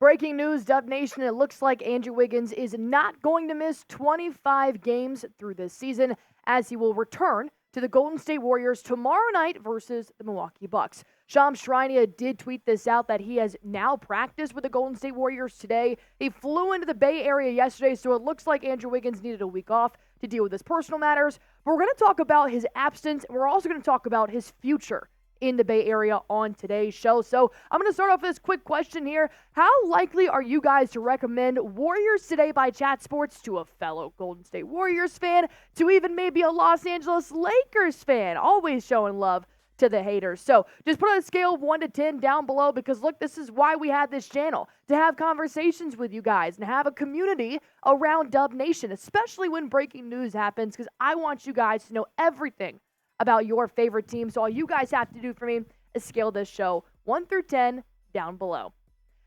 Breaking news, Dub Nation, it looks like Andrew Wiggins is not going to miss 25 games through this season as he will return to the Golden State Warriors tomorrow night versus the Milwaukee Bucks. Shams Charania did tweet this out that he has now practiced with the Golden State Warriors today. He flew into the Bay Area yesterday, so it looks like Andrew Wiggins needed a week off to deal with his personal matters. But we're going to talk about his absence, and we're also going to talk about his future in the Bay Area on today's show. So I'm going to start off with this quick question here. How likely are you guys to recommend Warriors Today by Chat Sports to a fellow Golden State Warriors fan, to even maybe a Los Angeles Lakers fan? Always showing love to the haters. So just put on a scale of 1 to 10 down below, because look, this is why we have this channel, to have conversations with you guys and have a community around Dub Nation, especially when breaking news happens, because I want you guys to know everything about your favorite team. So all you guys have to do for me is scale this show 1 through 10 down below.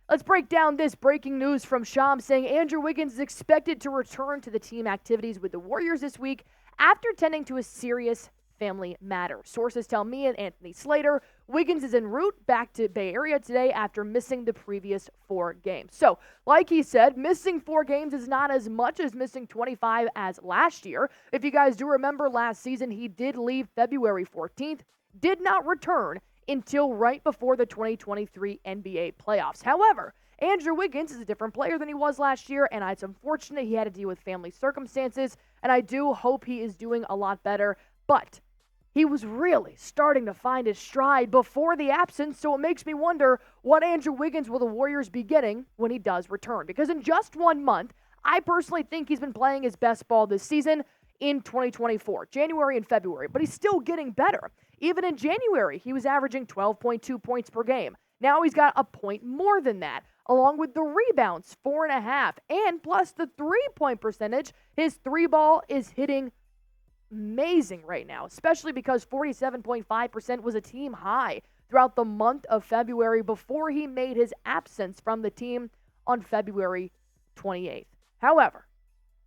Let's break down this breaking news from Shams saying Andrew Wiggins is expected to return to the team activities with the Warriors this week after tending to a serious family matter. Sources tell me and Anthony Slater Wiggins is en route back to Bay Area today after missing the previous 4 games. So, like he said, missing 4 games is not as much as missing 25 as last year. If you guys do remember last season, he did leave February 14th, did not return until right before the 2023 NBA playoffs. However, Andrew Wiggins is a different player than he was last year, and it's unfortunate he had to deal with family circumstances, and I do hope he is doing a lot better. But he was really starting to find his stride before the absence, so it makes me wonder what Andrew Wiggins will the Warriors be getting when he does return. Because in just 1 month, I personally think he's been playing his best ball this season in 2024, January and February, but he's still getting better. Even in January, he was averaging 12.2 points per game. Now he's got a point more than that, along with the rebounds, 4.5, and plus the three-point percentage. His three ball is hitting amazing right now, especially because 47.5% was a team high throughout the month of February before he made his absence from the team on February 28th. However,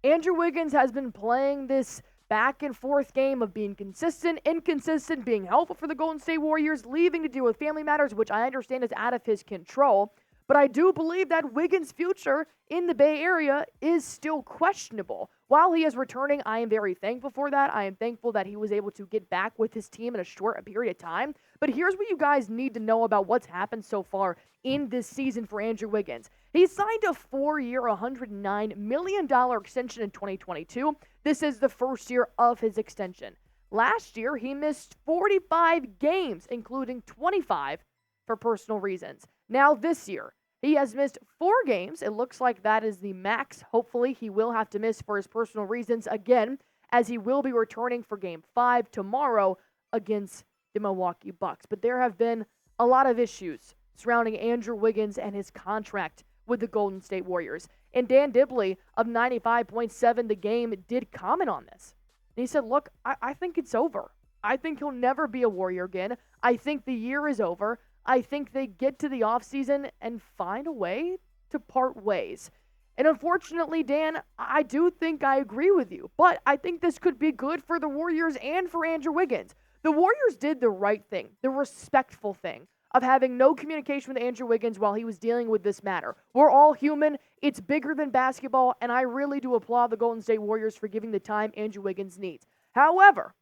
Andrew Wiggins has been playing this back and forth game of being consistent, inconsistent, being helpful for the Golden State Warriors, leaving to deal with family matters, which I understand is out of his control. But I do believe that Wiggins' future in the Bay Area is still questionable. While he is returning, I am very thankful for that. I am thankful that he was able to get back with his team in a short period of time. But here's what you guys need to know about what's happened so far in this season for Andrew Wiggins. He signed a 4-year, $109 million extension in 2022. This is the first year of his extension. Last year, he missed 45 games, including 25 for personal reasons. Now this year, he has missed 4 games. It looks like that is the max. Hopefully, he will have to miss for his personal reasons again, as he will be returning for Game 5 tomorrow against the Milwaukee Bucks. But there have been a lot of issues surrounding Andrew Wiggins and his contract with the Golden State Warriors. And Dan Dibley of 95.7 The Game did comment on this. And he said, look, I think it's over. I think he'll never be a Warrior again. I think the year is over. I think they get to the offseason and find a way to part ways. And unfortunately, Dan, I do think I agree with you. But I think this could be good for the Warriors and for Andrew Wiggins. The Warriors did the right thing, the respectful thing, of having no communication with Andrew Wiggins while he was dealing with this matter. We're all human. It's bigger than basketball, and I really do applaud the Golden State Warriors for giving the time Andrew Wiggins needs. However,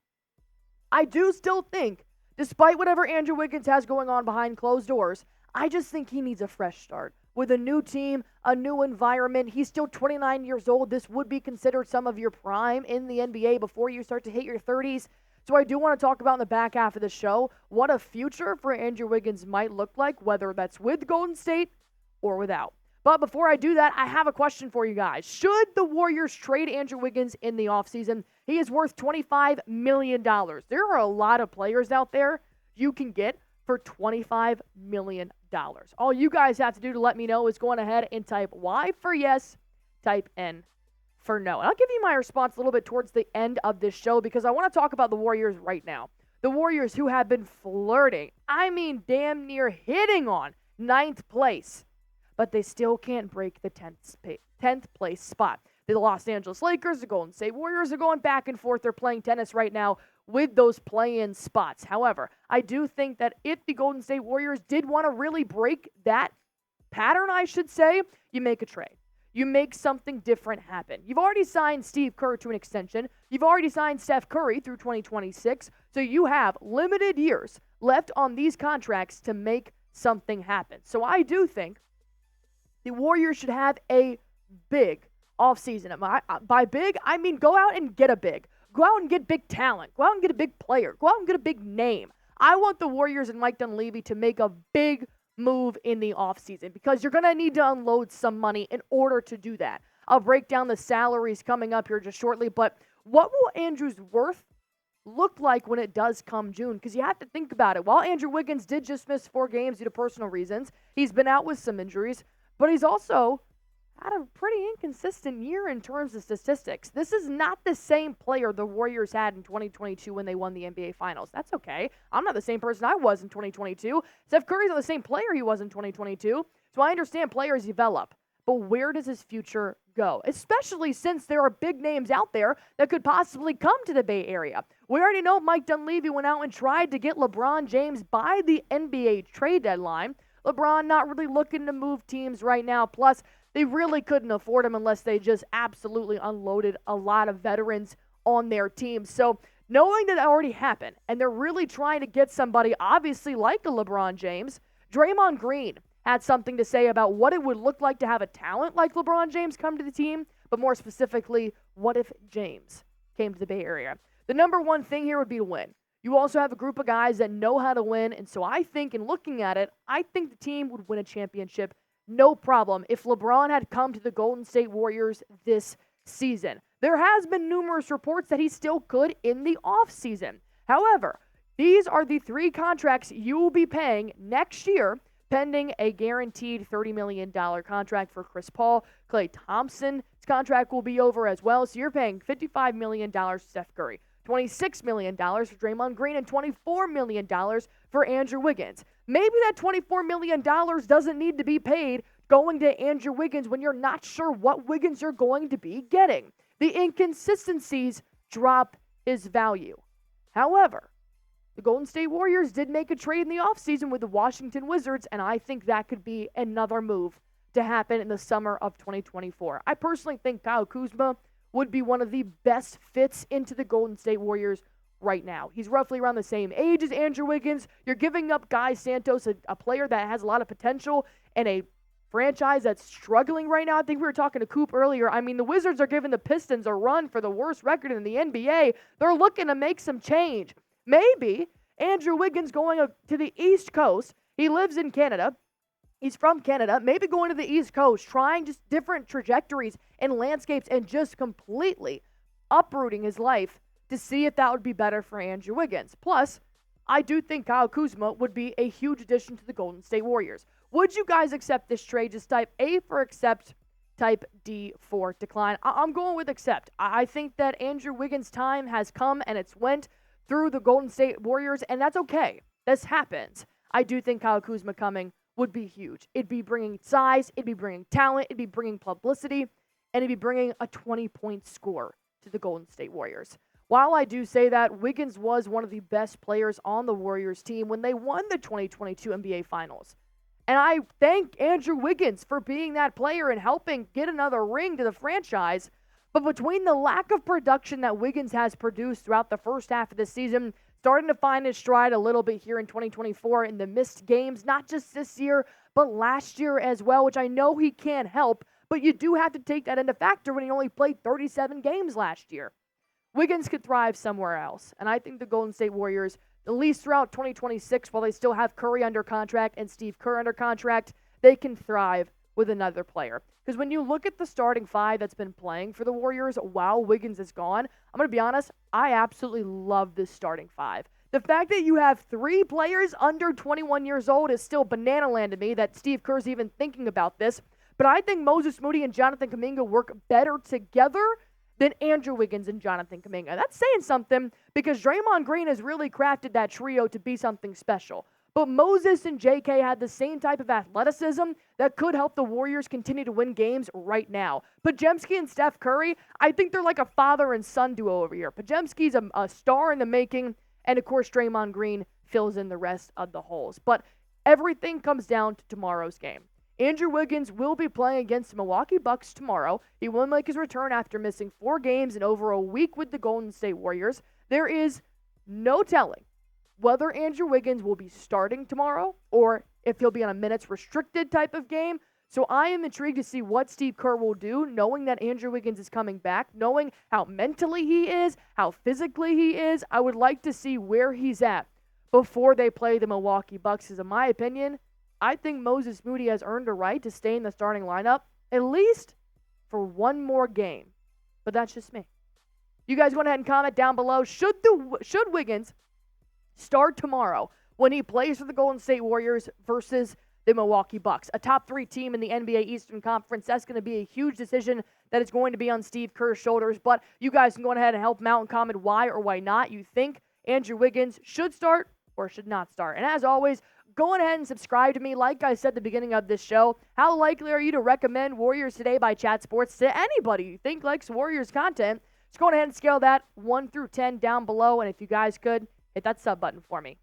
I do still think, despite whatever Andrew Wiggins has going on behind closed doors, I just think he needs a fresh start. With a new team, a new environment, he's still 29 years old. This would be considered some of your prime in the NBA before you start to hit your 30s. So I do want to talk about in the back half of the show what a future for Andrew Wiggins might look like, whether that's with Golden State or without. But before I do that, I have a question for you guys. Should the Warriors trade Andrew Wiggins in the offseason? He is worth $25 million. There are a lot of players out there you can get for $25 million. All you guys have to do to let me know is go on ahead and type Y for yes, type N for no. And I'll give you my response a little bit towards the end of this show because I want to talk about the Warriors right now. The Warriors who have been flirting, damn near hitting on 9th place, but they still can't break the 10th place spot. The Los Angeles Lakers, the Golden State Warriors are going back and forth. They're playing tennis right now with those play-in spots. However, I do think that if the Golden State Warriors did want to really break that pattern, I should say, you make a trade. You make something different happen. You've already signed Steve Kerr to an extension. You've already signed Steph Curry through 2026. So you have limited years left on these contracts to make something happen. So I do think the Warriors should have a big offseason. By big, I mean go out and get a big. Go out and get big talent. Go out and get a big player. Go out and get a big name. I want the Warriors and Mike Dunleavy to make a big move in the offseason because you're going to need to unload some money in order to do that. I'll break down the salaries coming up here just shortly, but what will Andrew's worth look like when it does come June? Because you have to think about it. While Andrew Wiggins did just miss 4 games due to personal reasons, he's been out with some injuries, but he's also had a pretty inconsistent year in terms of statistics. This is not the same player the Warriors had in 2022 when they won the NBA Finals. That's okay. I'm not the same person I was in 2022. Steph Curry's not the same player he was in 2022. So I understand players develop. But where does his future go? Especially since there are big names out there that could possibly come to the Bay Area. We already know Mike Dunleavy went out and tried to get LeBron James by the NBA trade deadline. LeBron not really looking to move teams right now. Plus, they really couldn't afford him unless they just absolutely unloaded a lot of veterans on their team. So knowing that already happened, and they're really trying to get somebody obviously like a LeBron James, Draymond Green had something to say about what it would look like to have a talent like LeBron James come to the team, but more specifically, what if James came to the Bay Area? The number one thing here would be to win. You also have a group of guys that know how to win, and so I think in looking at it, I think the team would win a championship no problem if LeBron had come to the Golden State Warriors this season. There has been numerous reports that he still could in the offseason. However, these are the 3 contracts you will be paying next year, pending a guaranteed $30 million contract for Chris Paul. Klay Thompson's contract will be over as well, so you're paying $55 million to Steph Curry, $26 million for Draymond Green, and $24 million for Andrew Wiggins. Maybe that $24 million doesn't need to be paid going to Andrew Wiggins when you're not sure what Wiggins you're going to be getting. The inconsistencies drop his value. However, the Golden State Warriors did make a trade in the offseason with the Washington Wizards, and I think that could be another move to happen in the summer of 2024. I personally think Kyle Kuzma would be one of the best fits into the Golden State Warriors right now. He's roughly around the same age as Andrew Wiggins. You're giving up Guy Santos, a player that has a lot of potential, and a franchise that's struggling right now. I think we were talking to Coop earlier. I mean, the Wizards are giving the Pistons a run for the worst record in the NBA. They're looking to make some change. Maybe Andrew Wiggins going to the East Coast. He lives in Canada. He's from Canada. Maybe going to the East Coast, trying just different trajectories and landscapes and just completely uprooting his life to see if that would be better for Andrew Wiggins. Plus, I do think Kyle Kuzma would be a huge addition to the Golden State Warriors. Would you guys accept this trade? Just type A for accept, type D for decline. I'm going with accept. I think that Andrew Wiggins' time has come and it's went through the Golden State Warriors, and that's okay. This happens. I do think Kyle Kuzma coming would be huge. It'd be bringing size, it'd be bringing talent, it'd be bringing publicity, and it'd be bringing a 20-point score to the Golden State Warriors. While I do say that, Wiggins was one of the best players on the Warriors team when they won the 2022 NBA Finals. And I thank Andrew Wiggins for being that player and helping get another ring to the franchise. But between the lack of production that Wiggins has produced throughout the first half of the season, starting to find his stride a little bit here in 2024 in the missed games, not just this year, but last year as well, which I know he can't help, but you do have to take that into factor when he only played 37 games last year. Wiggins could thrive somewhere else, and I think the Golden State Warriors, at least throughout 2026, while they still have Curry under contract and Steve Kerr under contract, they can thrive with another player. Because when you look at the starting 5 that's been playing for the Warriors while Wiggins is gone, I'm going to be honest, I absolutely love this starting 5. The fact that you have 3 players under 21 years old is still banana land to me that Steve Kerr's even thinking about this. But I think Moses Moody and Jonathan Kuminga work better together than Andrew Wiggins and Jonathan Kuminga. That's saying something because Draymond Green has really crafted that trio to be something special. But Moses and JK had the same type of athleticism that could help the Warriors continue to win games right now. Podziemski and Steph Curry, I think they're like a father and son duo over here. Podziemski's a star in the making, and of course Draymond Green fills in the rest of the holes. But everything comes down to tomorrow's game. Andrew Wiggins will be playing against the Milwaukee Bucks tomorrow. He will make his return after missing 4 games in over a week with the Golden State Warriors. There is no telling whether Andrew Wiggins will be starting tomorrow or if he'll be on a minutes restricted type of game. So I am intrigued to see what Steve Kerr will do, knowing that Andrew Wiggins is coming back, knowing how mentally he is, how physically he is. I would like to see where he's at before they play the Milwaukee Bucks, because in my opinion, I think Moses Moody has earned a right to stay in the starting lineup, at least for one more game. But that's just me. You guys go ahead and comment down below. Should Wiggins start tomorrow when he plays for the Golden State Warriors versus the Milwaukee Bucks, a top 3 team in the NBA Eastern Conference? That's going to be a huge decision that is going to be on Steve Kerr's shoulders. But you guys can go ahead and help him out and comment why or why not you think Andrew Wiggins should start or should not start. And as always, go ahead and subscribe to me. Like I said at the beginning of this show, how likely are you to recommend Warriors Today by Chat Sports to anybody you think likes Warriors content? Just go ahead and scale that 1 through 10 down below. And if you guys could, hit that sub button for me.